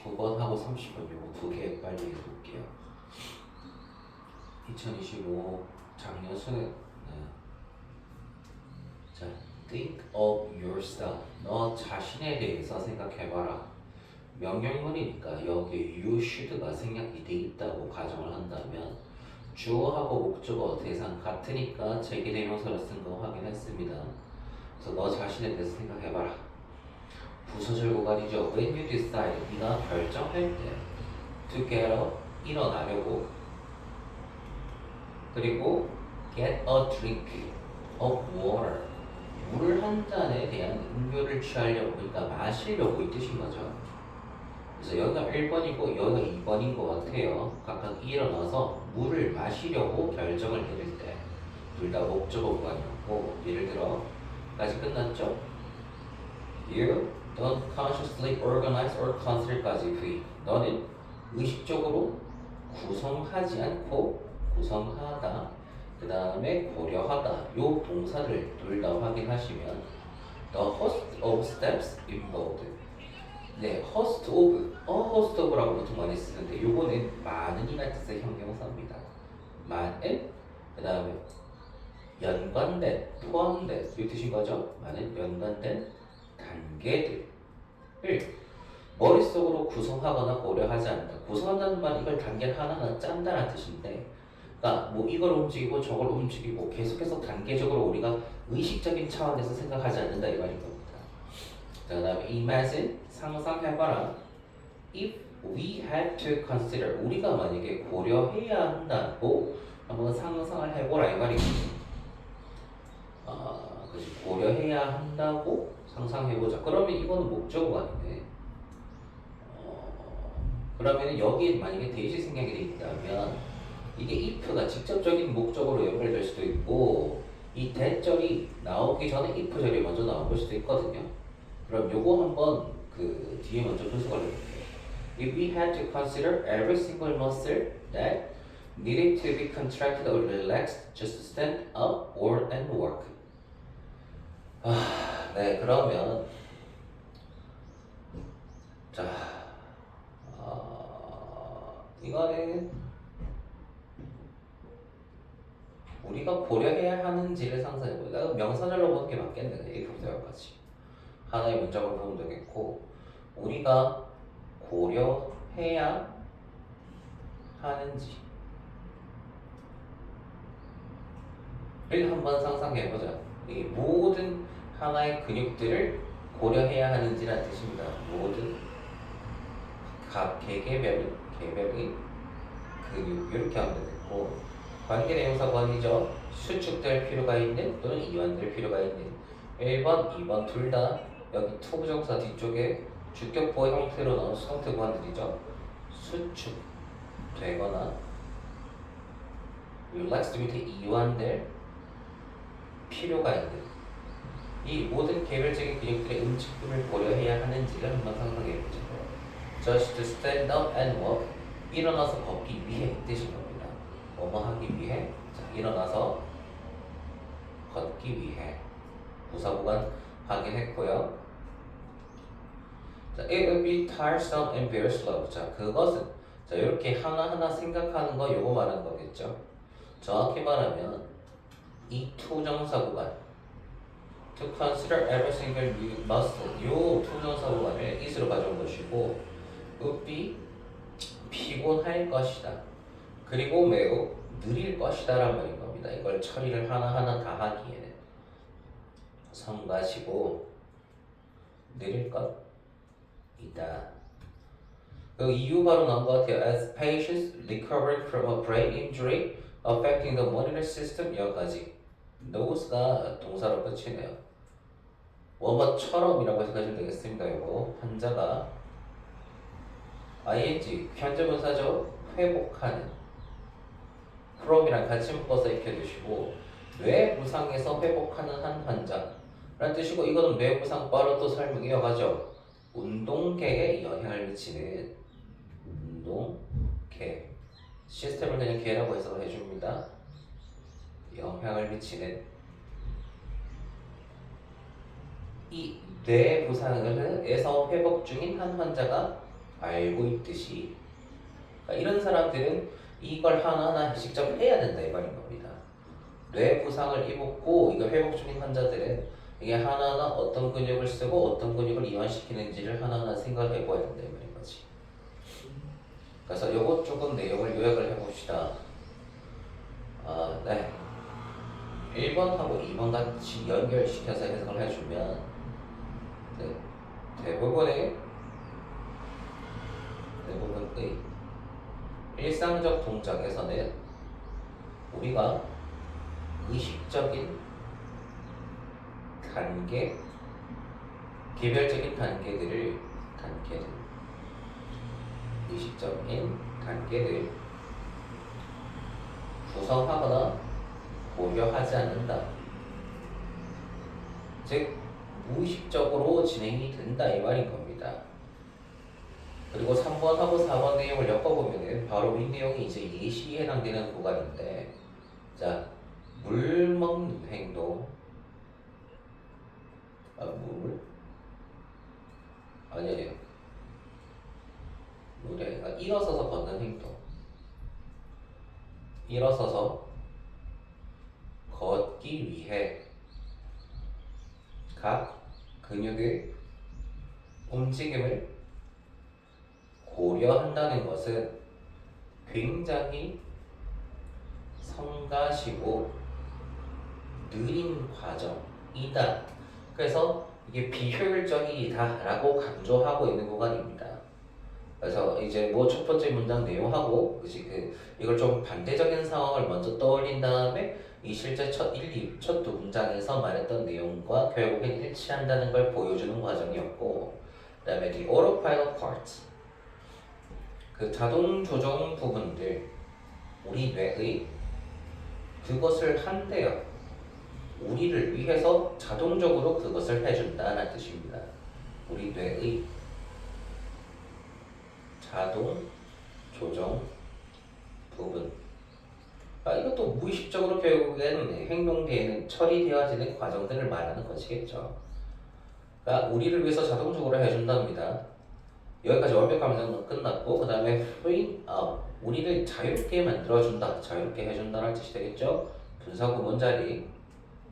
29번하고 30번 요거 두 개 빨리 해볼게요. 2025 작년 수능. 자, think of yourself. 너 자신에 대해서 생각해봐라. 명령문이니까 여기에 you should가 생략이 돼 있다고 가정을 한다면 주어하고 목적어 대상 같으니까 제기대명사를 쓴 거 확인했습니다. 그래서 너 자신에 대해서 생각해봐라. 부서절 구간이죠. When you decide, 네가 결정할 때 to get up, 일어나려고, 그리고 get a drink of water, 물 한 잔에 대한 음료를 취하려고, 그러니까 마시려고 이 뜻인 거죠. 그래서 여기가 1번이고 여기가 2번인 것 같아요. 각각 일어나서 물을 마시려고 결정을 내릴 때 둘 다 목적어 구간이었고, 예를 들어 까지 끝났죠? You don't consciously organize or consider까지 V. 너는 의식적으로 구성하지 않고 구성하다, 그 다음에 고려하다, 요 동사를 둘 다 확인하시면 the host of steps involved. 네, host of, host of라고 보통 많이 쓰는데 요거는 많은이라는 뜻의 형용사입니다. 많은, 그 다음에 연관된, 포함된 이 뜻인 거죠. 많은 연관된 단계들을 머릿속으로 구성하거나 고려하지 않는다. 구성한다는 말, 이걸 단계를 하나하나 짠다는 뜻인데, 그러니까 뭐 이걸 움직이고 저걸 움직이고 계속해서 단계적으로 우리가 의식적인 차원에서 생각하지 않는다 이 말인 겁니다. 자, 그 다음에 imagine, 상상해봐라. If we had to consider, 우리가 만약에 고려해야 한다고 한번 상상을 해보라 이 말이거든요. 그치, 고려해야 한다고 상상해보자. 그러면 이거는 목적어가 아니네. 그러면 여기에 만약에 대시 생략이 돼 있다면 이게 if가 직접적인 목적으로 연결될 수도 있고, 이 대절이 나오기 전에 if 절이 먼저 나올 수도 있거든요. 그럼 요거 한번 그 뒤에 먼저 분석을 해볼게요. If we had to consider every single muscle that needed to be contracted or relaxed just to stand up or and work. 네, 그러면 자, 이거는 우리가 고려해야 하는지를 상상해보자. 명사절로 보는 게 맞겠네. 이부터 여기까지 하나의 문장으로 보면 되겠고, 우리가 고려해야 하는지를 한번 상상해보자. 이 모든 하나의 근육들을 고려해야 하는지라는 뜻입니다. 모든 각 개개별인 근육, 이렇게 하면 되겠고, 관계대명사관이죠. 수축될 필요가 있는 또는 이완될 필요가 있는 1번, 2번 둘 다 여기 투부정사 뒤쪽에 주격보 형태로 나온 수동태 구간들이죠. 수축되거나 relaxed 밑에 이완될 필요가 있는 이 모든 개별적인 근육들의 움직임을 고려해야 하는지를 한번 상상해보죠. Just to stand up and walk, 일어나서 걷기 위해 뜻인 겁니다. 뭐뭐 하기 위해, 자, 일어나서 걷기 위해 부사 구간 확인했고요. 자, it will be tiresome and very slow. 자, 그것은, 자, 이렇게 하나하나 생각하는 거 요거 말하는 거겠죠. 정확히 말하면 이 투정사 구간 to consider every single new muscle, 요 투정사 구간을 is로 가져온 것이고, would be 피곤할 것이다, 그리고 매우 느릴 것이다 라는 말인 겁니다. 이걸 처리를 하나하나 다 하기에는 성가시고 느릴 것이다. 그 이유 바로 나온 것 같아요. As patients recovering from a brain injury affecting the monetary system, 여기까지 nose가 동사로 끝이네요. 뭐뭐처럼이라고 해석하시면 되겠습니다. 이거 환자가 ing 현재분사죠. 회복하는 from이랑 같이 묶어서 익혀두시고, 뇌 부상에서 회복하는 한 환자라는 뜻이고, 이거는 뇌 부상 바로 또 설명 이어가죠. 운동계에 영향을 미치는, 운동계 시스템을 그냥 개라고 해석을 해줍니다. 영향을 미치는 이 뇌 부상에서 회복 중인 한 환자가 알고 있듯이 그러니까 이런 사람들은 이걸 하나하나 직접 해야 된다 이 말인 겁니다. 뇌 부상을 입었고 이거 회복 중인 환자들은 이게 하나하나 어떤 근육을 쓰고 어떤 근육을 이완시키는지를 하나하나 생각을 해봐야 된다 이 말인 거지. 그래서 요것 조금 내용을 요약을 해봅시다. 네. 1번하고 2번 같이 연결시켜서 해석을 해주면 네. 대부분의 일상적 동작에서는 우리가 의식적인 단계, 개별적인 의식적인 단계를 구성하거나 고려하지 않는다. 즉, 무의식적으로 진행이 된다 이 말인 겁니다. 그리고 3번하고 4번 내용을 엮어보면 바로 이 내용이 이제 예시에 해당되는 구간인데, 자, 물 먹는 행동, 아니에요. 물이 아니라 일어서서 걷는 행동. 일어서서 걷기 위해 각 근육의 움직임을 고려한다는 것은 굉장히 성가시고 느린 과정이다. 그래서 이게 비효율적이다라고 강조하고 있는 구간입니다. 그래서 이제 뭐 첫 번째 문장 내용하고 이걸 좀 반대적인 상황을 먼저 떠올린 다음에 이 실제 첫 두 문장에서 말했던 내용과 결국엔 일치한다는 걸 보여주는 과정이었고, 그다음에 the autopilot parts, 그 자동 조정 부분들, 우리 뇌의 그것을 한대요. 우리를 위해서 자동적으로 그것을 해준다는 뜻입니다. 우리 뇌의 자동 조정 부분. 이것도 무의식적으로 결국엔 행동되는 처리되어지는 과정들을 말하는 것이겠죠. 그러니까 우리를 위해서 자동적으로 해준답니다. 여기까지 완벽한 문장은 끝났고, 그 다음에 free up, 우리를 자유롭게 만들어준다, 자유롭게 해준다는 뜻이 되겠죠. 분사구문 자리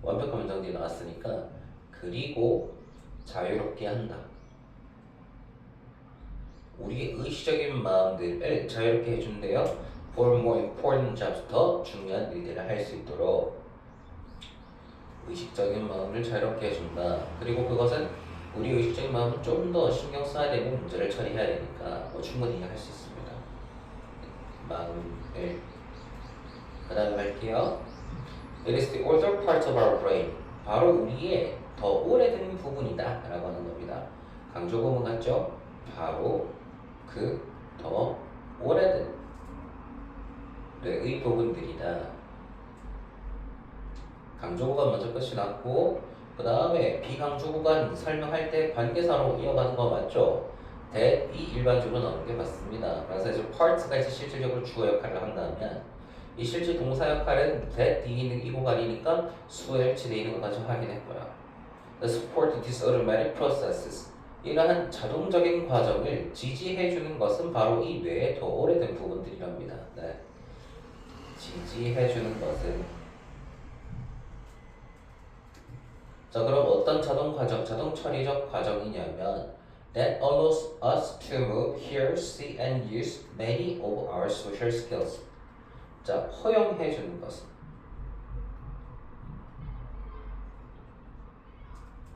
완벽한 문장들이 나왔으니까 그리고 자유롭게 한다. 우리의 의식적인 마음들을 자유롭게 해준대요. For more important jobs, 더 중요한 일들을 할 수 있도록 의식적인 마음을 자유롭게 해준다. 그리고 그것은 우리 의식적인 마음은 좀 더 신경 써야 되는 문제를 처리해야 되니까 충분히 할 수 있습니다. 마음을. 그 다음에 할게요. It is the older part of our brain. 바로 우리의 더 오래된 부분이다 라고 하는 겁니다. 강조구문 같죠? 바로 그 더 오래된 뇌의 부분들이다. 강조구간 먼저 끝이 났고, 그 다음에 비강조구간 설명할 때 관계사로 이어가는 거 맞죠? that이 일반적으로 나오는 게 맞습니다. 그래서 이제 part가 이제 실질적으로 주어 역할을 한다면 이 실질 동사 역할은 that 뒤에 있는 이 구간이니까 수에 일치되어 있는 것까지 확인했고요. The support these automatic processes, 이러한 자동적인 과정을 지지해주는 것은 바로 이 뇌의 더 오래된 부분들이랍니다. 네. 지지해주는 것은, 자, 그럼 어떤 자동 처리적 과정이냐면 that allows us to move, hear, see, and use many of our social skills. 자, 허용해주는 것은,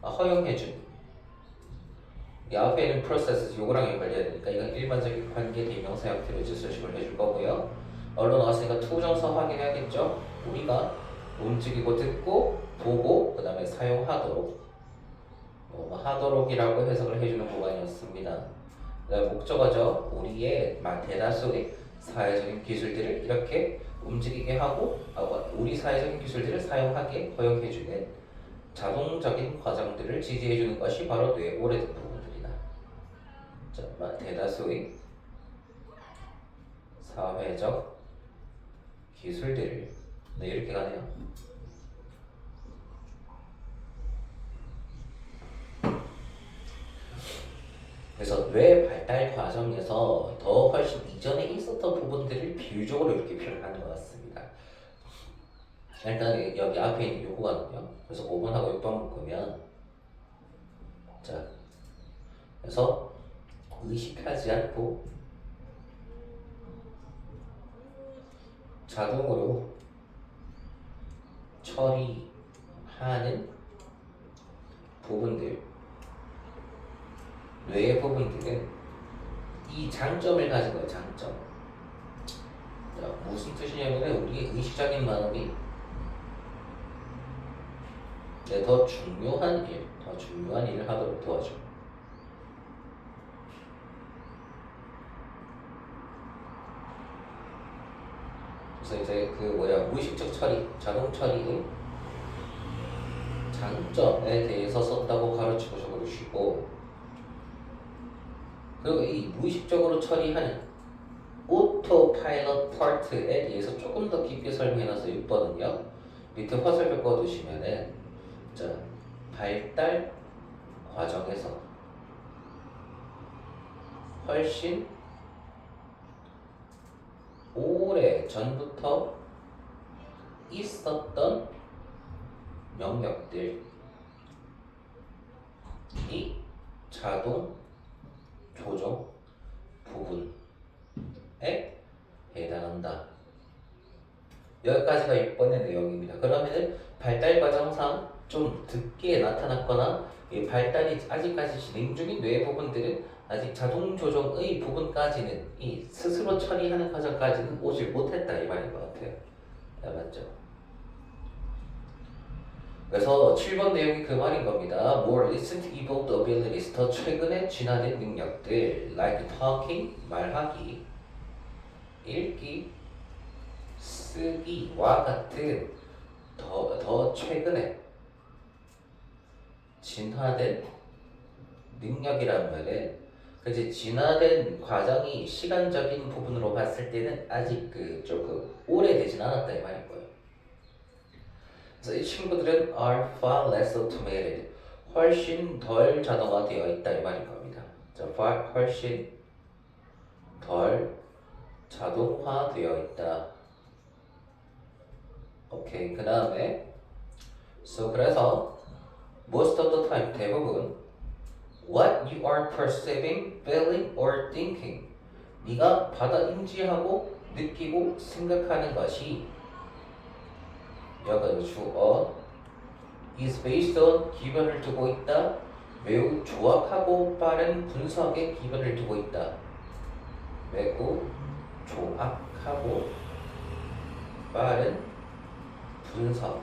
허용해주는, 이 앞에 있는 process 요거랑 연결해야 되니까 이건 일반적인 관계 대명사 형태로 이제 수식을 해줄 거고요. 언론 나왔으니까 투정서 확인해야겠죠. 우리가 움직이고 듣고 보고 그 다음에 사용하도록, 하도록이라고 해석을 해주는 구간이었습니다. 목적어죠. 우리의 대다수의 사회적인 기술들을 이렇게 움직이게 하고 우리 사회적인 기술들을 사용하게 허용해주는 자동적인 과정들을 지지해주는 것이 바로 뇌의 오래된 부분들이다. 자, 대다수의 사회적 기술들을, 네, 이렇게 가네요. 그래서 뇌 발달 과정에서 더 훨씬 이전에 있었던 부분들을 비유적으로 이렇게 표현하는 것 같습니다. 일단 여기 앞에 있는 요거거든요. 그래서 5번하고 6번 묶으면 자, 그래서 의식하지 않고 자동으로 처리하는 부분들, 뇌의 부분들은 이 장점을 가진 거예요. 장점. 자, 무슨 뜻이냐면 우리의 의식적인 마음이 더 중요한 일, 더 중요한 일을 하도록 도와줘. 그래서 이제 그 무의식적 처리, 자동 처리의 장점에 대해서 썼다고 가르치고 적어주시고, 그리고 이 무의식적으로 처리하는 오토파일럿 파트에 대해서 조금 더 깊게 설명해놔서 6번은요. 밑에 화살표 꺼두시면은 자, 발달 과정에서 훨씬 오래 전부터 있었던 영역들이 자동 조정 부분에 해당한다. 여기까지가 6번의 내용입니다. 그러면 발달 과정상 좀 늦게 나타났거나 이 발달이 아직까지 진행 중인 뇌 부분들은 아직 자동 조정의 부분까지는 이 스스로 처리하는 과정까지는 오질 못했다 이 말인 것 같아요. 네, 맞죠? 그래서 7번 내용이 그 말인 겁니다. More recent evolved abilities, 더 최근에 진화된 능력들, like talking, 말하기, 읽기, 쓰기와 같은 더 최근에 진화된 능력이란 말은 그치 진화된 과정이 시간적인 부분으로 봤을 때는 아직 조금 오래되진 않았다 이 말인 거예요. 그래서 이 친구들은 are far less automated, 훨씬 덜 자동화되어 있다 이 말인 겁니다. 자, 훨씬 덜 자동화되어 있다. 오케이, 그 다음에 그래서 most of the time, 대부분 what you are perceiving, feeling, or thinking, 네가 받아 인지하고 느끼고 생각하는 것이 여기가 주어 is based on 기반을 두고 있다. 매우 조악하고 빠른 분석에 기반을 두고 있다. 매우 조악하고 빠른 분석.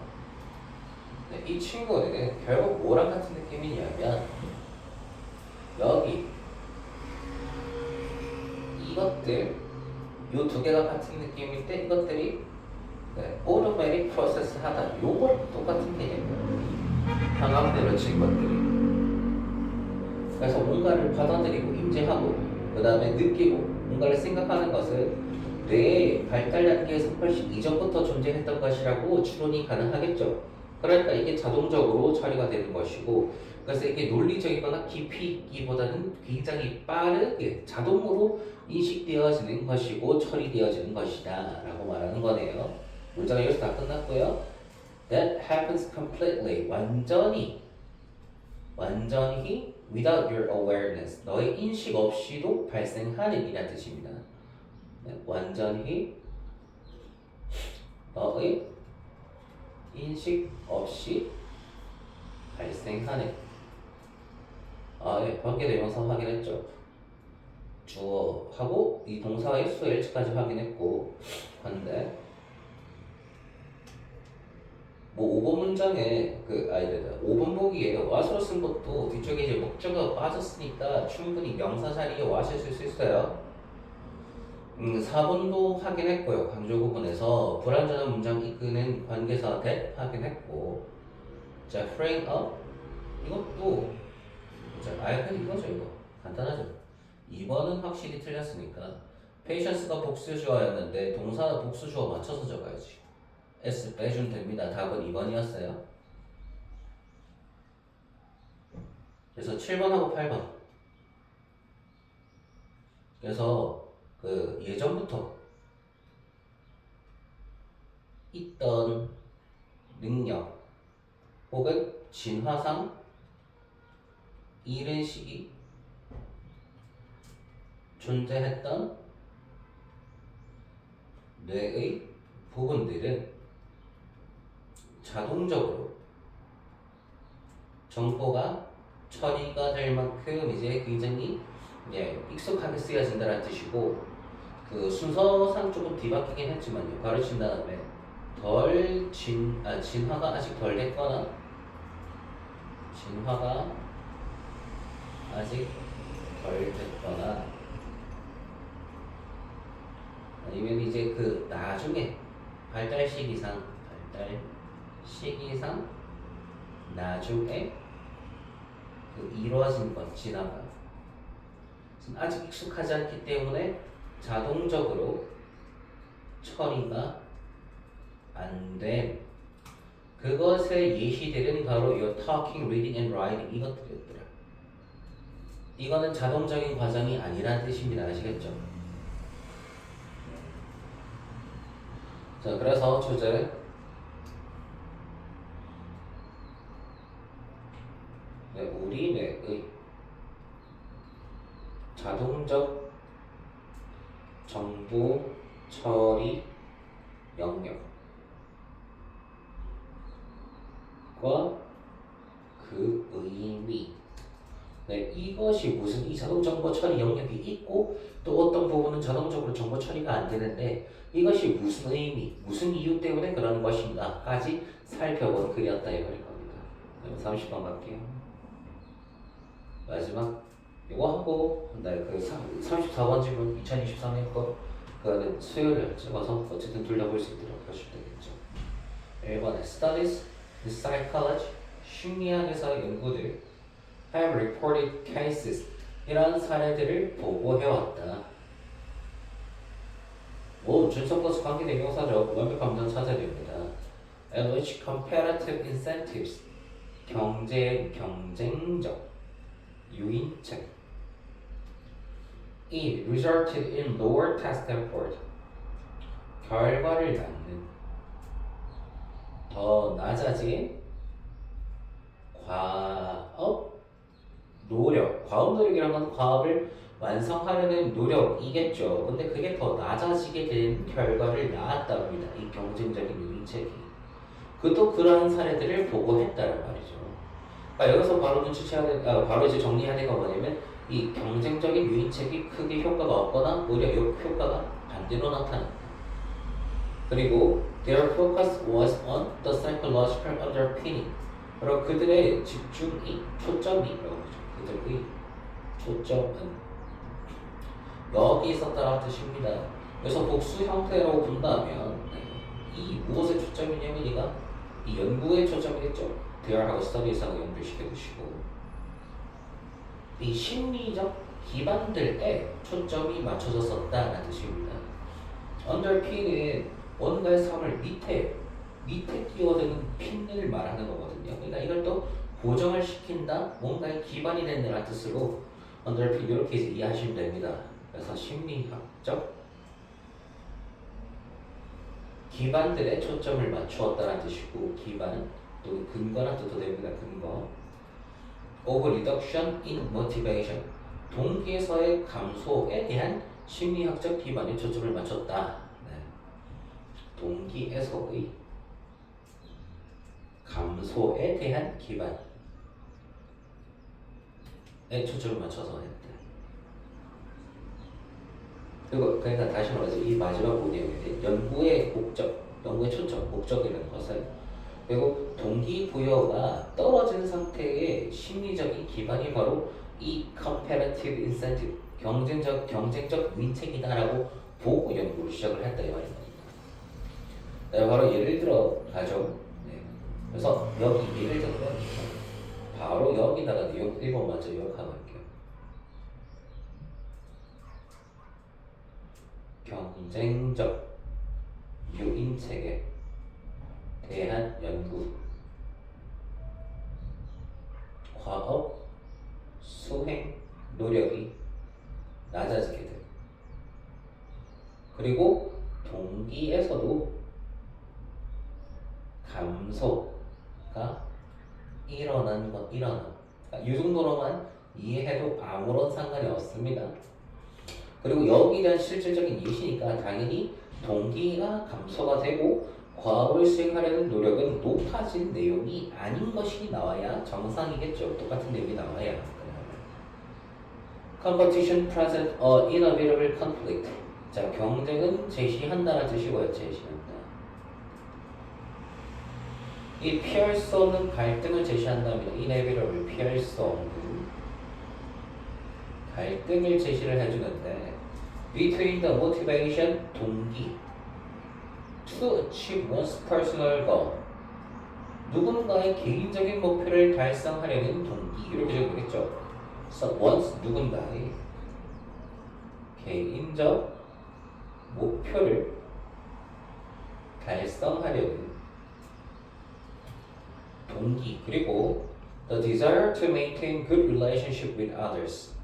네, 이 친구는 결국 뭐랑 같은 느낌이냐면 여기 이것들 요 두 개가 같은 느낌인데 이것들이 오토매틱 프로세스 하다 요거 똑같은 개념이에요. 방향대로 친 것들이. 그래서 뭔가를 받아들이고 인지하고 그 다음에 느끼고 뭔가를 생각하는 것은 뇌의 발달 단계에서 훨씬 이전부터 존재했던 것이라고 추론이 가능하겠죠. 그러니까 이게 자동적으로 처리가 되는 것이고, 그래서 이게 논리적이거나 깊이 있기보다는 굉장히 빠르게 자동으로 인식되어지는 것이고 처리되어지는 것이다 라고 말하는 거네요. 문장은 여기서 다 끝났고요. That happens completely, 완전히 without your awareness, 너의 인식 없이도 발생하는 이란 뜻입니다. 완전히 너의 인식 없이 발생하는. 관계대명사 확인했죠. 주어하고 이 동사의 수 L치까지 확인했고, 근데 뭐 5번 문장에 5번 보기에 what으로 쓴 것도 뒤쪽에 이제 목적어가 빠졌으니까 충분히 명사 자리에 what을 쓸 수 있어요. 4번도 확인했고요. 강조 부분에서 불완전한 문장 이끄는 관계사 that 확인했고, 자, frame up 이것도 자, 그냥 이거죠. 이거 간단하죠. 2번은 확실히 틀렸으니까 patience가 복수주어였는데 동사 복수주어 맞춰서 적어야지. S 빼주면 됩니다. 답은 2번이었어요. 그래서 7번하고 8번 그래서 그 예전부터 있던 능력 혹은 진화상 이런 식이 존재했던 뇌의 부분들은 자동적으로 정보가 처리가 될 만큼 이제 굉장히 익숙하게 쓰여진다는 뜻이고, 그 순서상 조금 뒤바뀌긴 했지만요. 가르친 다음에 진화가 아직 덜 됐거나 진화가 아직 덜 됐거나 아니면 이제 그 나중에 발달 시기상 나중에 그 이루어진 것 진화가 아직 익숙하지 않기 때문에 자동적으로 처리가 안 된 그것의 예시들은 바로 이 talking, reading, and writing 이것들이었더라. 이거는 자동적인 과정이 아니라는 뜻입니다. 아시겠죠? 자, 그래서 주제 우리 뇌의 자동적 정보 처리 영역과 그 의미. 이것이 무슨 이 자동 정보 처리 영역이 있고 또 어떤 부분은 자동적으로 정보 처리가 안 되는데 이것이 무슨 의미, 무슨 이유 때문에 그러는 것인가까지 살펴본 글이었다 이거일 겁니다. 30번 갈게요. 마지막 이거 하고 그 34번 질문 2023년 거 그거는 수요일을 찍어서 어쨌든 돌려볼 수 있도록 하시면 되겠죠. 1번에 Studies in Psychology 심리학에서의 연구들 have reported cases 이런 사례들을 보고해왔다. 뭐 준석 플러스 관계대명사죠. 완벽한 문장 찾아야 됩니다. And which comparative incentives 경쟁적 유인책 it resulted in lower test effort 결과를 낳는 더 낮아진 과업 노력이라는 건 과업을 완성하려는 노력이겠죠. 근데 그게 더 낮아지게 된 결과를 낳았다고 합니다. 이 경쟁적인 유인책이. 그것도 그러한 사례들을 보고했다는 말이죠. 그러니까 여기서 바로 바로 이제 정리해야 될 건 뭐냐면 이 경쟁적인 유인책이 크게 효과가 없거나 오히려 이 효과가 반대로 나타난다. 그리고 their focus was on the psychological underpinning. 바로 그들의 초점이라고 하죠. 그들의 초점은 여기 있었다는 뜻입니다. 그래서 복수 형태라고 본다면 이 무엇에 초점이냐면 이 연구에 초점이겠죠. 대화하고 스터디스하고 연결시켜 두시고 이 심리적 기반들에 초점이 맞춰졌었다는 뜻입니다. underpinning은 뭔가의 삶을 밑에 띄워드는 핀을 말하는 거거든요. 그러니까 이걸 또 고정을 시킨다, 뭔가의 기반이 된다는 뜻으로 underpin 이렇게 이해하시면 됩니다. 그래서 심리학적 기반들에 초점을 맞추었다는 뜻이고 기반 또 근거란 뜻도 됩니다. 근거. of reduction in motivation 동기에서의 감소에 대한 심리학적 기반에 초점을 맞췄다. 동기에서의 감소에 대한 기반에 초점을 맞춰서 했다. 그리고 그러니까 다시 말해서 이 마지막 부분이 연구의 초점, 목적이라는 것은 그리고 동기부여가 떨어진 상태의 심리적인 기반이 바로 이 comparative incentive, 경쟁적 유인책이다라고 보고 연구를 시작을 했다 이 말입니다. 바로 예를 들어 가죠. 그래서 여기 예를 들어 바로 여기다가 1번 먼저 요약하고 할게요. 경쟁적 유인책에 대한 연구 과업 수행 노력이 낮아지게 됩니다. 그리고 동기에서도 감소가 일어난. 이 정도로만 이해해도 아무런 상관이 없습니다. 그리고 여기에 대한 실질적인 예시니까 당연히 동기가 감소가 되고 과업을 수행하려는 노력은 높아진 내용이 아닌 것이 나와야 정상이겠죠. 똑같은 내용이 나와야. Competition present a inevitable conflict. 자, 경쟁은 제시한다는 뜻이고요. 제시한다. 이 피할 수 없는 갈등을 제시한답니다. inevitable, 피할 수 없는 갈등을 제시를 해주는데 between the motivation, 동기 to achieve one's personal goal 누군가의 개인적인 목표를 달성하려는 동기 이렇게 적으면 되겠죠. So one's 누군가의 개인적 목표를 달성하려는 동기 그리고 the desire to maintain good relationship with others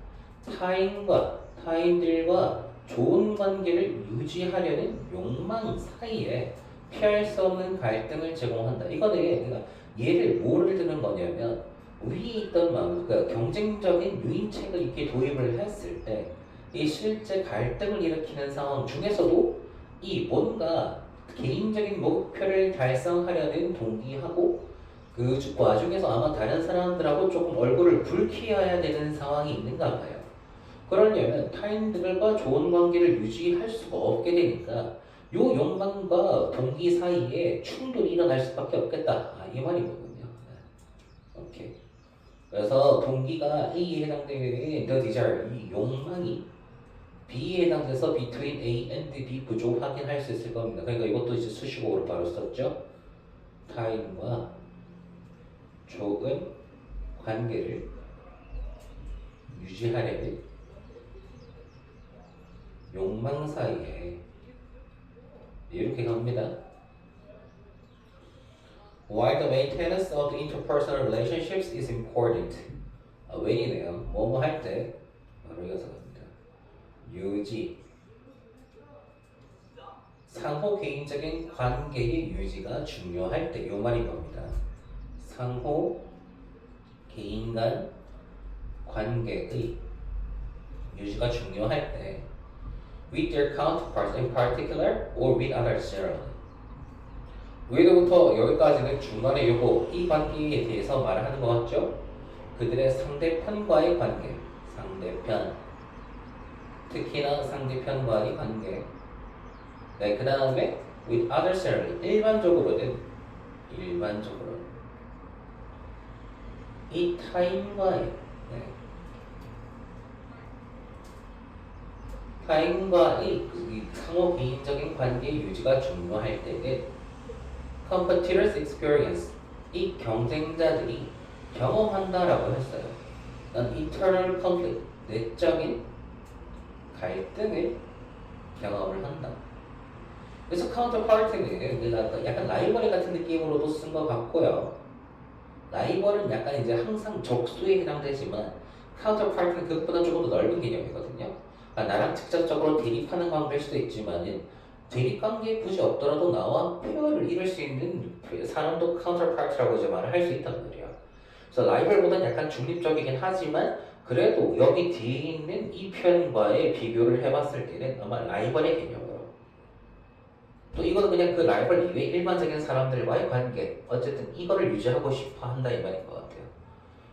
타인들과 좋은 관계를 유지하려는 욕망 사이에 피할 수 없는 갈등을 제공한다. 이거는 그러니까 얘를 뭐를 드는 거냐면 위에 있던 그러니까 경쟁적인 유인책을 이렇게 도입을 했을 때 이 실제 갈등을 일으키는 상황 중에서도 이 뭔가 개인적인 목표를 달성하려는 동기하고 그 와중에서 아마 다른 사람들하고 조금 얼굴을 붉히어야 되는 상황이 있는가 봐요. 그러려면 타인들과 좋은 관계를 유지할 수가 없게 되니까 요 욕망과 동기 사이에 충돌이 일어날 수밖에 없겠다. 이 말이거든요. 오케이. 그래서 동기가 A에 해당되는 the desire, 이 욕망이 B에 해당돼서 between A and B 구조 확인할 수 있을 겁니다. 그러니까 이것도 이제 수식어로 바로 썼죠. 타인과 좋은 관계를 유지하려는 욕망 사이에 이렇게 갑니다. Why the maintenance of the interpersonal relationships is important. 왜이네요. 뭐뭐 할 때 바로 이어서 갑니다. 유지 상호 개인적인 관계의 유지가 중요할 때 요 말인 겁니다. 상호 개인 간 관계의 유지가 중요할 때 with their counterparts in particular or with others generally. 위로부터 여기까지는 중간에 요거 이 관계에 대해서 말하는 것 같죠? 그들의 상대편과의 관계, 상대편 특히나 상대편과의 관계 네, 그 다음에 with others generally 일반적으로는 이 타인과의 타인과의 상호 개인적인 관계 유지가 중요할 때는 competitors experience 이 경쟁자들이 경험한다라고 했어요. An internal conflict 내적인 갈등을 경험을 한다. 그래서 counterpart는 약간 라이벌 같은 느낌으로도 쓴 것 같고요. 라이벌은 약간 이제 항상 적수에 해당되지만 counterpart는 그것보다 조금 더 넓은 개념이거든요. 나랑 직접적으로 대립하는 관계일 수도 있지만은 대립관계에 굳이 없더라도 나와 페어를 이룰 수 있는 사람도 counterpart라고 이제 말을 할 수 있단 말이야. 그래서 라이벌보다는 약간 중립적이긴 하지만 그래도 여기 뒤에 있는 이 표현과의 비교를 해봤을 때는 아마 라이벌의 개념으로 또 이거는 그냥 그 라이벌 이외의 일반적인 사람들과의 관계 어쨌든 이거를 유지하고 싶어 한다 이 말인 것 같아요.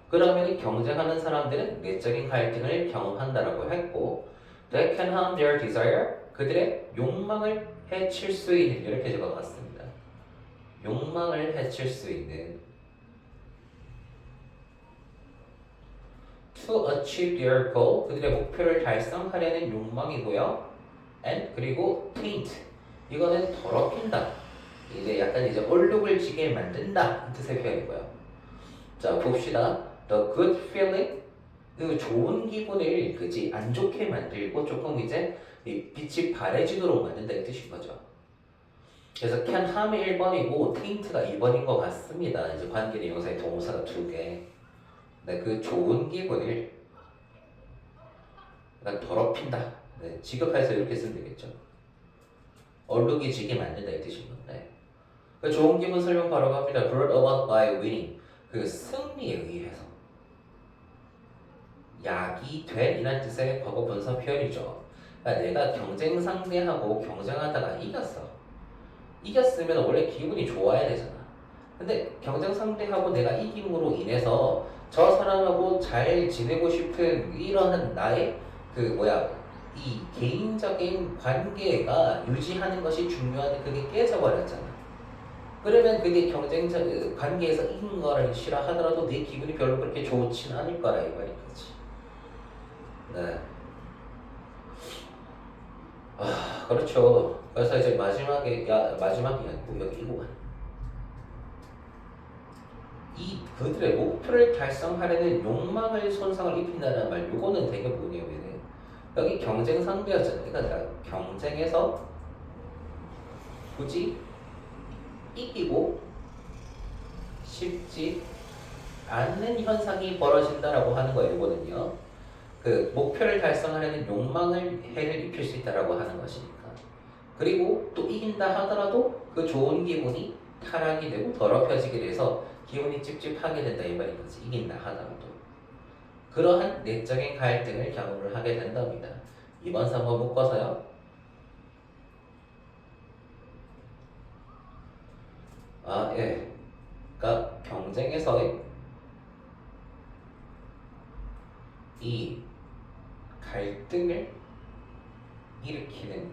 그러면 경쟁하는 사람들은 내적인 갈등을 경험한다라고 했고 That can harm their desire 그들의 욕망을 해칠 수 있는 이렇게 적어봤습니다. 욕망을 해칠 수 있는 to achieve their goal 그들의 목표를 달성하려는 욕망이고요. And 그리고 taint 이거는 더럽힌다. 이제 약간 이제 얼룩을 지게 만든다 이 뜻의 표현이고요. 자 봅시다. The good feeling 그 좋은 기분을 그지 안 좋게 만들고 조금 이제 빛이 바래지도록 만든다 이 뜻인 거죠. 그래서 can harm이 1번이고 taint가 2번인 것 같습니다. 이제 관계 내용사의 동사가 2개. 네, 그 좋은 기분을 약간 더럽힌다. 네, 직역해서 이렇게 쓰면 되겠죠. 얼룩이 지게 만든다 이 뜻인 건데. 그 좋은 기분 설명 바로 갑니다. brought about by winning. 그 승리에 의해서. 야기된 이란 뜻의 과거 분사 표현이죠. 그러니까 내가 경쟁 상대하고 경쟁하다가 이겼어. 이겼으면 원래 기분이 좋아야 되잖아. 근데 경쟁 상대하고 내가 이김으로 인해서 저 사람하고 잘 지내고 싶은 이런 나의 이 개인적인 관계가 유지하는 것이 중요한데 그게 깨져버렸잖아. 그러면 그게 경쟁적 관계에서 이긴 거를 싫어하더라도 내 기분이 별로 그렇게 좋진 않을 거라 이 말이지. 네. 그렇죠. 그래서 이제 마지막이 아니고 여기 이거 이 그들의 목표를 달성하려는 욕망을 손상을 입힌다는 말, 요거는 되게 뭐냐면은 여기 경쟁 상대였잖아요. 그러니까 경쟁에서 굳이 이기고 싶지 않는 현상이 벌어진다라고 하는 거예요. 이거는요. 그 목표를 달성하려는 욕망을 해를 입힐 수 있다라고 하는 것이니까. 그리고 또 이긴다 하더라도 그 좋은 기분이 타락이 되고 더럽혀지게 돼서 기분이 찝찝하게 된다 이 말인 거지. 이긴다 하더라도. 그러한 내적인 갈등을 경험을 하게 된답니다. 이번 3번 묶어서요. 예. 그러니까 경쟁에서의 이 갈등을 일으키는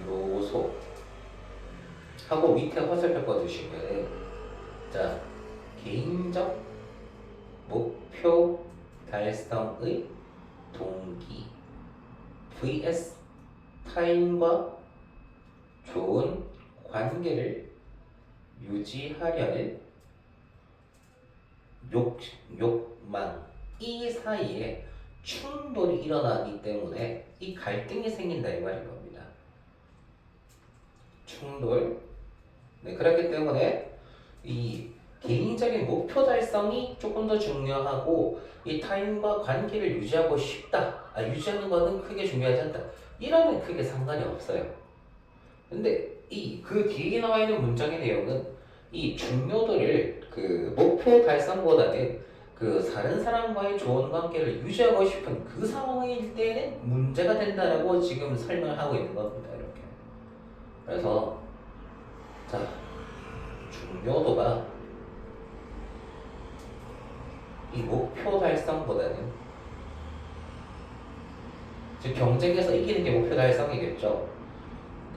요소 하고 밑에 화살표 꺼두시면 자 개인적 목표 달성의 동기 vs 타인과 좋은 관계를 유지하려는 욕망 이 사이에 충돌이 일어나기 때문에 이 갈등이 생긴다 이 말인 겁니다. 충돌. 네, 그렇기 때문에 이 개인적인 목표 달성이 조금 더 중요하고 이 타인과 관계를 유지하고 싶다. 유지하는 것은 크게 중요하지 않다. 이러면 크게 상관이 없어요. 근데 그 뒤에 나와 있는 문장의 내용은 이 중요도를 그 목표 달성보다는 그 다른 사람과의 좋은 관계를 유지하고 싶은 그 상황일 때는 문제가 된다라고 지금 설명을 하고 있는 겁니다. 이렇게. 그래서 자 중요도가 이 목표 달성보다는 즉 경쟁에서 이기는 게 목표 달성이겠죠.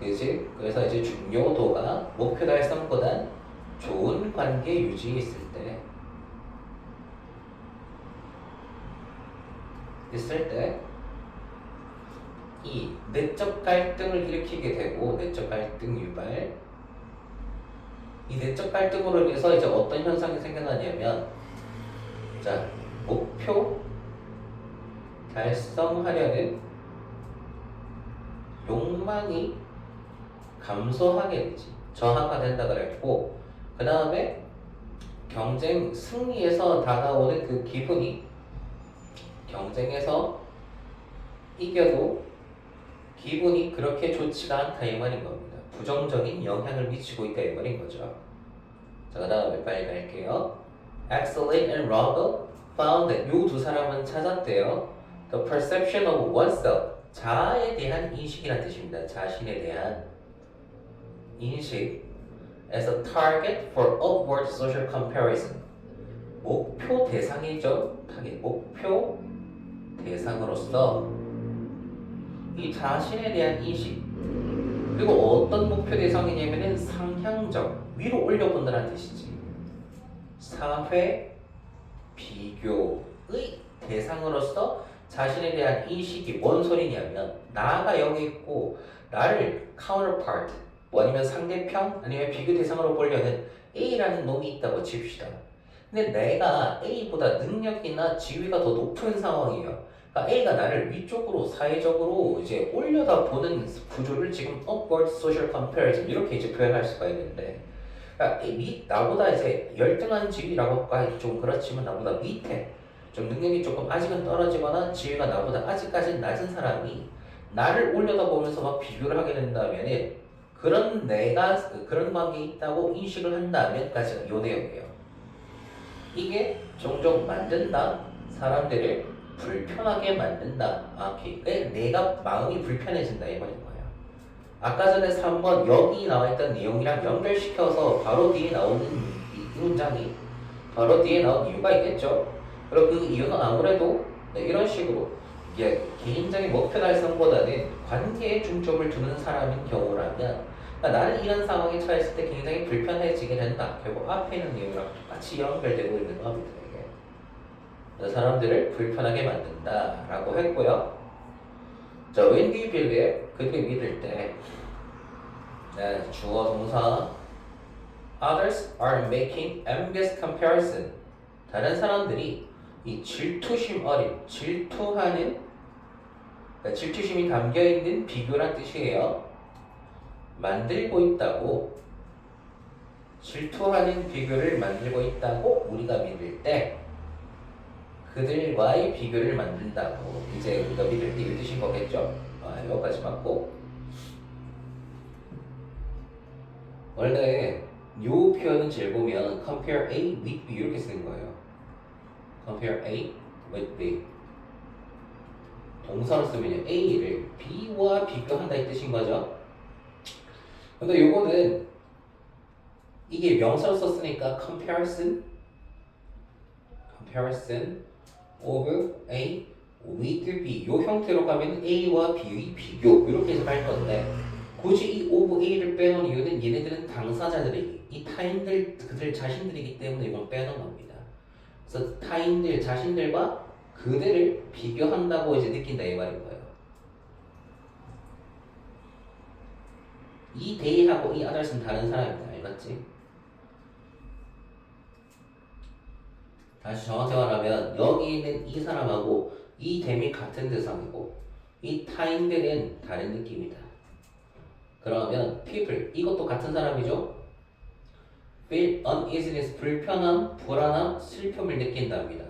그지? 그래서 이제 중요도가 목표 달성보단 좋은 관계 유지에 있을 때 이 내적 갈등을 일으키게 되고 내적 갈등 유발 이 내적 갈등으로 인해서 이제 어떤 현상이 생겨나냐면 자 목표 달성하려는 욕망이 감소하게 되지 저하가 된다 그랬고 그 다음에 경쟁 승리에서 다가오는 그 기분이 경쟁에서 이겨도 기분이 그렇게 좋지가 않다 이 말인 겁니다. 부정적인 영향을 미치고 있다 이 말인 거죠. 자, 그 다음에 빨리 갈게요. Axelate and Robert found that 요 두 사람은 찾았대요. The perception of oneself 자아에 대한 인식이란 뜻입니다. 자신에 대한 인식 as a target for upward social comparison 목표 대상이죠. 목표 대상으로서 이 자신에 대한 인식 그리고 어떤 목표 대상이냐면은 상향적 위로 올려본다는 뜻이지. 사회 비교의 대상으로서 자신에 대한 인식이 뭔 소리냐면 나가 여기 있고 나를 counterpart 아니면 상대편 아니면 비교 대상으로 보려는 A라는 놈이 있다고 칩시다. 근데 내가 A보다 능력이나 지위가 더 높은 상황이에요. 그러니까 A가 나를 위쪽으로 사회적으로 이제 올려다 보는 구조를 지금 upward social comparison 이렇게 이제 표현할 수가 있는데, 그러니까 나보다 이제 열등한 지위라고 할까 좀 그렇지만 나보다 밑에 좀 능력이 조금 아직은 떨어지거나 지위가 나보다 아직까지는 낮은 사람이 나를 올려다보면서 막 비교를 하게 된다면 그런 내가 그런 관계에 있다고 인식을 한다면까지가 요 내용이에요. 이게 종종 만든다 사람들을 불편하게 만든다. 오케이. 내가 마음이 불편해진다 이 말인 거예요. 아까 전에 3번 여기 나와있던 내용이랑 연결시켜서 바로 뒤에 나오는 이 문장이 바로 뒤에 나온 이유가 있겠죠. 그리고 그 이유는 아무래도 이런 식으로 개인적인 목표 달성보다는 관계에 중점을 두는 사람인 경우라면 그러니까 나는 이런 상황에 처했을 때 굉장히 불편해지게 된다. 결국 앞에 있는 내용이랑 똑같이 연결되고 있는 겁니다. 이게 사람들을 불편하게 만든다라고 했고요. 자, when we believe, 그들이 믿을 때 주어 동사 others are making envious comparison. 다른 사람들이 이 질투심 어린, 질투하는, 그러니까 질투심이 담겨있는 비교란 뜻이에요. 만들고 있다고, 질투하는 비교를 만들고 있다고 우리가 믿을 때 그들과의 비교를 만든다고 이제 우리가 믿을 때 이 뜻인 거겠죠. 여기까지 맞고, 원래 이 표현은 잘 보면 compare A with B 이렇게 쓰는 거예요. compare A with B. 동사로 쓰면 A를 B와 비교한다 이 뜻인 거죠. 근데 요거는 이게 명사로 썼으니까 comparison of A with B 요 형태로 가면 A와 B의 비교 이렇게 해서 할 건데 굳이 이 of A를 빼놓은 이유는 얘네들은 당사자들이 이 타인들 그들 자신들이기 때문에 이걸 빼놓은 겁니다. 그래서 타인들 자신들과 그들을 비교한다고 이제 느낀다 이 말인 거예요. 이 they하고 이 others는 다른 사람입니다. 알겠지? 다시 정확히 말하면 여기 있는 이 사람하고 이 them이 같은 대상이고 이 타인들은 다른 느낌이다. 그러면 people 이것도 같은 사람이죠. feel uneasiness 불편함, 불안함, 슬픔을 느낀답니다.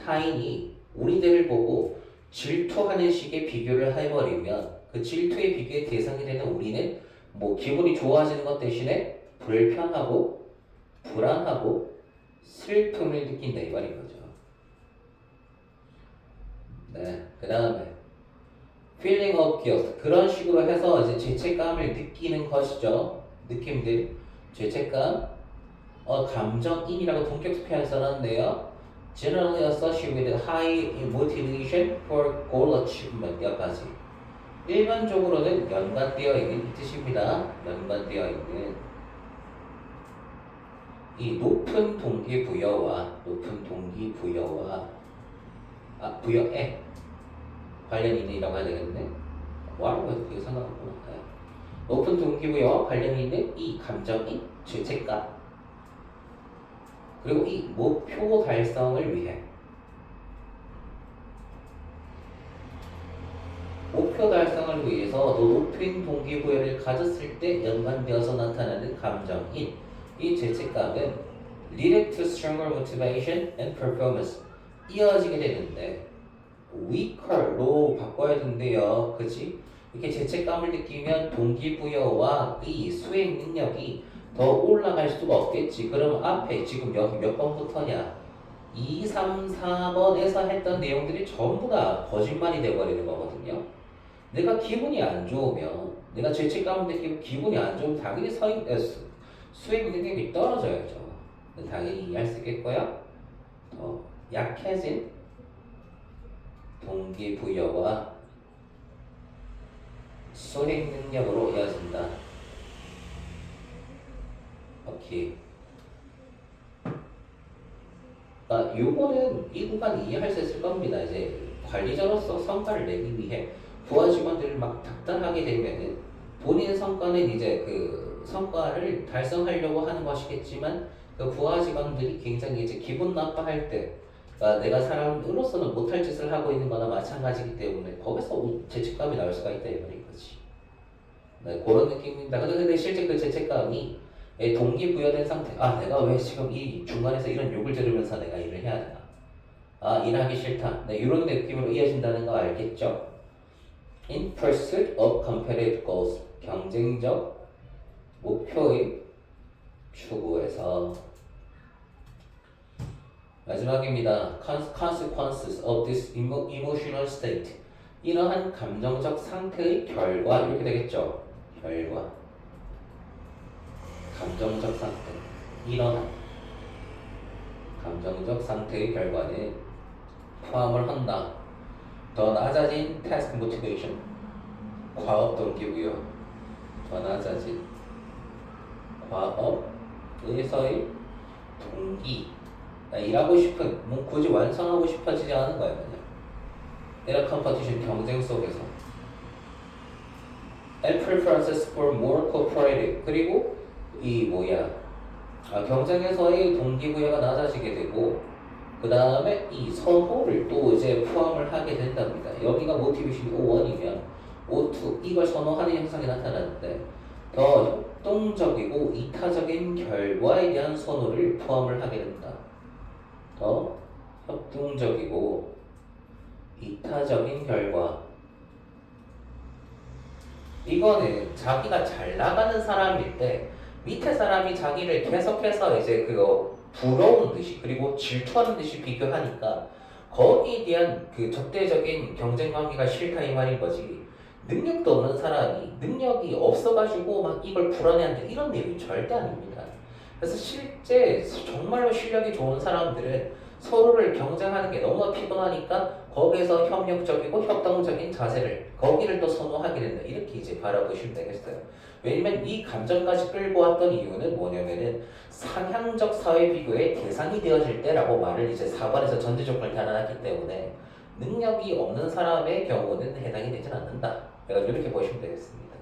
타인이 우리들을 보고 질투하는 식의 비교를 해버리면 그 질투의 비교의 대상이 되는 우리는 뭐 기분이 좋아지는 것 대신에 불편하고 불안하고 슬픔을 느낀다 이 말인 거죠. 네, 그 다음에 feeling of guilt 그런 식으로 해서 이제 죄책감을 느끼는 것이죠. 느낌들, 죄책감, 감정인이라고 동격수 표현 써놨네요. Generally associated with high motivation for goal achievement 여기까지. 일반적으로는 연관되어 있는 이 뜻입니다. 연관되어 있는 이 높은 동기부여와 부여에 관련이 있는이라고 해야 되겠네. 뭐라고 해도 그게 상관없구나. 높은 동기부여와 관련이 있는 이 감정인 죄책감 그리고 이 목표 달성을 위해 목표 달성을 위해서 높은 동기부여를 가졌을 때 연관되어서 나타나는 감정인 이 죄책감은 lead to stronger motivation and performance 이어지게 되는데 weaker로 바꿔야 된대요. 그치? 이렇게 죄책감을 느끼면 동기부여와 이 수행 능력이 더 올라갈 수가 없겠지. 그럼 앞에 지금 여기 몇 번부터냐? 2, 3, 4번에서 했던 내용들이 전부 다 거짓말이 돼버리는 거거든요. 내가 기분이 안 좋으면 내가 죄책감을 느끼고 기분이 안 좋으면 당연히 수행 능력이 떨어져야죠. 당연히 이해할 수 있겠고요. 더 약해진 동기부여와 수행 능력으로 이어진다. 오케이. 요거는 이 구간 이해할 수 있을 겁니다. 이제 관리자로서 성과를 내기 위해 부하 직원들을 막 닥달하게 되면은 본인 성과는 이제 그 성과를 달성하려고 하는 것이겠지만 그 부하 직원들이 굉장히 이제 기분 나빠할 때 내가 사람으로서는 못할 짓을 하고 있는 거나 마찬가지이기 때문에 거기서 죄책감이 나올 수가 있다 이 말인 거지. 네, 그런 느낌입니다. 근데 실제 그 죄책감이 동기부여된 상태. 내가 왜 지금 이 중간에서 이런 욕을 들으면서 내가 일을 해야 되나? 일하기 싫다. 네, 이런 느낌으로 이어진다는 거 알겠죠? In pursuit of competitive goals. 경쟁적 목표의 추구에서. 마지막입니다. Consequences of this emotional state. 이러한 감정적 상태의 결과. 이렇게 되겠죠. 결과. 감정적 상태. 이러한 감정적 상태의 결과는 포함을 한다. 더 낮아진 task motivation. 과업 동기부여. 더 낮아진 과업에서의 동기. 일하고 싶은, 뭐 굳이 완성하고 싶어지지 않은 거야, 그냥. 이런 컴퍼티션 경쟁 속에서. And preferences for more cooperative. 그리고 이 경쟁에서의 동기부여가 낮아지게 되고, 그 다음에 이 선호를 또 이제 포함을 하게 된답니다. 여기가 모티베이션이 O1이면 O2 이걸 선호하는 현상이 나타나는데 더 협동적이고 이타적인 결과에 대한 선호를 포함을 하게 된다. 더 협동적이고 이타적인 결과. 이거는 자기가 잘 나가는 사람일 때 밑에 사람이 자기를 계속해서 이제 그거 부러운 듯이 그리고 질투하는 듯이 비교하니까 거기에 대한 그 적대적인 경쟁 관계가 싫다 이 말인 거지. 능력도 없는 사람이 능력이 없어가지고 막 이걸 불안해한다 이런 내용이 절대 아닙니다. 그래서 실제 정말로 실력이 좋은 사람들은 서로를 경쟁하는 게 너무 피곤하니까 거기에서 협력적이고 협동적인 자세를 거기를 또 선호하게 된다 이렇게 이제 바라보시면 되겠어요. 왜냐면 이 감정까지 끌고 왔던 이유는 뭐냐면은 상향적 사회 비교의 대상이 되어질 때라고 말을 이제 4번에서 전제 조건을 달아놨기 때문에 능력이 없는 사람의 경우는 해당이 되진 않는다. 그러니까 이렇게 보시면 되겠습니다.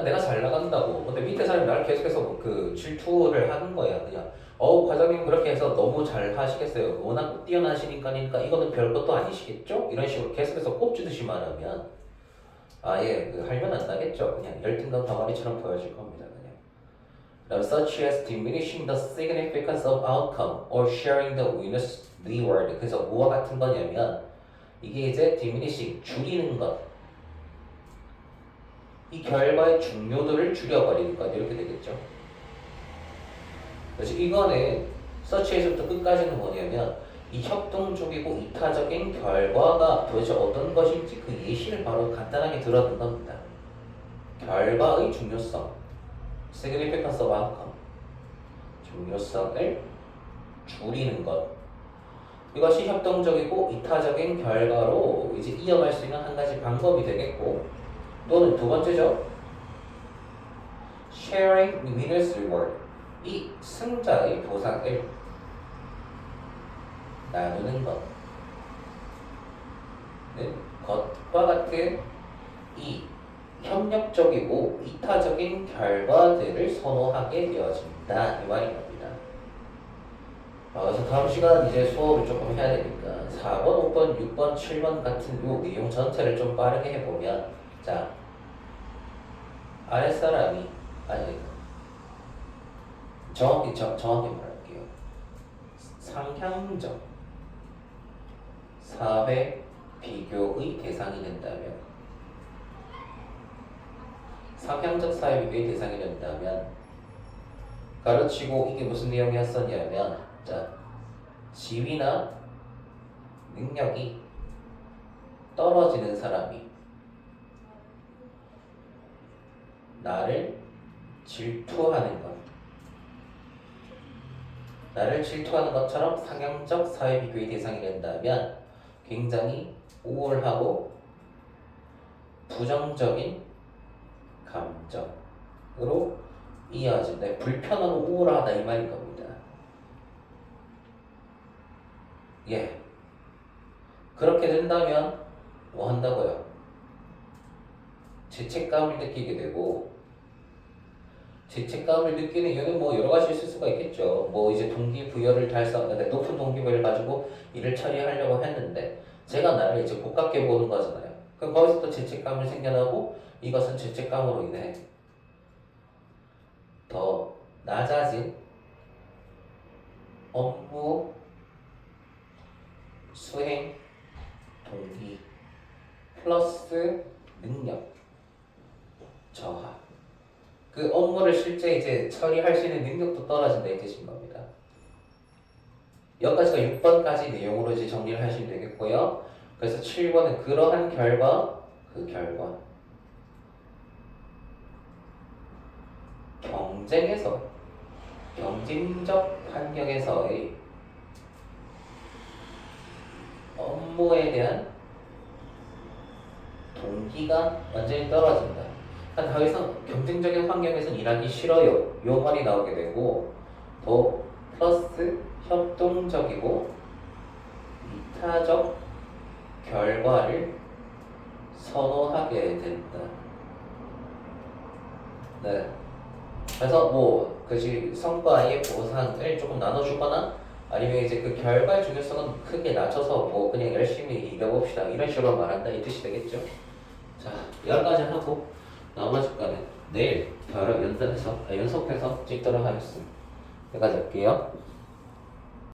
내가 잘 나간다고. 근데 밑에 사람이 나를 계속해서 그 질투를 하는 거야. 그냥 과장님 그렇게 해서 너무 잘 하시겠어요. 워낙 뛰어나시니까 이거는 별것도 아니시겠죠? 이런 식으로 계속해서 꼽주듯이 말하면 아예 할면 안 나겠죠. 그냥 열등감 덩어리처럼 보여질 겁니다. 그냥. Such as diminishing the significance of outcome or sharing the winner's reward. 그래서 뭐와 같은 거냐면 이게 이제 diminishing 줄이는 것. 이 결과의 중요도를 줄여버리는 것 이렇게 되겠죠. 그래서 이거는 서치에서부터 끝까지는 뭐냐면 이 협동적이고 이타적인 결과가 도대체 어떤 것인지 그 예시를 바로 간단하게 들어둔 겁니다. 결과의 중요성, significance of outcome, 중요성을 줄이는 것. 이것이 협동적이고 이타적인 결과로 이제 이어갈 수 있는 한 가지 방법이 되겠고, 또는 두 번째죠. sharing winner's reward. 이 승자의 보상을 나누는 것과 같은 이 협력적이고 이타적인 결과들을 선호하게 되어진다 이 말인 겁니다. 그래서 다음 시간 이제 수업을 조금 해야 되니까 4번, 5번, 6번, 7번 같은 요 내용 전체를 좀 빠르게 해보면 자 아랫사람이 정확히 말할게요. 상향적 사회 비교의 대상이 된다면 상향적 사회 비교의 대상이 된다면 가르치고 이게 무슨 내용이었었냐면 자 지위나 능력이 떨어지는 사람이 나를 질투하는 것 나를 질투하는 것처럼 상향적 사회 비교의 대상이 된다면 굉장히 우월하고 부정적인 감정으로 이어진다. 불편하고 우울하다 이 말인 겁니다. 예. 그렇게 된다면 뭐 한다고요? 죄책감을 느끼게 되고 죄책감을 느끼는 이유는 뭐 여러 가지 있을 수가 있겠죠. 뭐 이제 동기부여를 높은 동기부여를 가지고 일을 처리하려고 했는데 제가 나를 이제 고깝게 보는 거잖아요. 그럼 거기서 또 죄책감을 생겨나고 이것은 죄책감으로 인해 더 낮아진 업무 수행 동기 플러스 능력 저하. 그 업무를 실제 이제 처리할 수 있는 능력도 떨어진다 이 뜻인 겁니다. 여기까지가 6번까지 내용으로 이제 정리를 하시면 되겠고요. 그래서 7번은 그러한 결과, 그 결과. 경쟁적 환경에서의 업무에 대한 동기가 완전히 떨어진다. 더 이상 경쟁적인 환경에서는 일하기 싫어요. 요 말이 나오게 되고, 더 플러스 협동적이고 이타적 결과를 선호하게 된다. 네. 그래서 뭐 그지 성과의 보상을 조금 나눠주거나 아니면 이제 그 결과의 중요성은 크게 낮춰서 뭐 그냥 열심히 일해봅시다 이런 식으로 말한다 이 뜻이 되겠죠. 자, 여기까지 하고 나머지 거는 내일 여러 연습해서 찍도록 하겠습니다. 여기까지 할게요.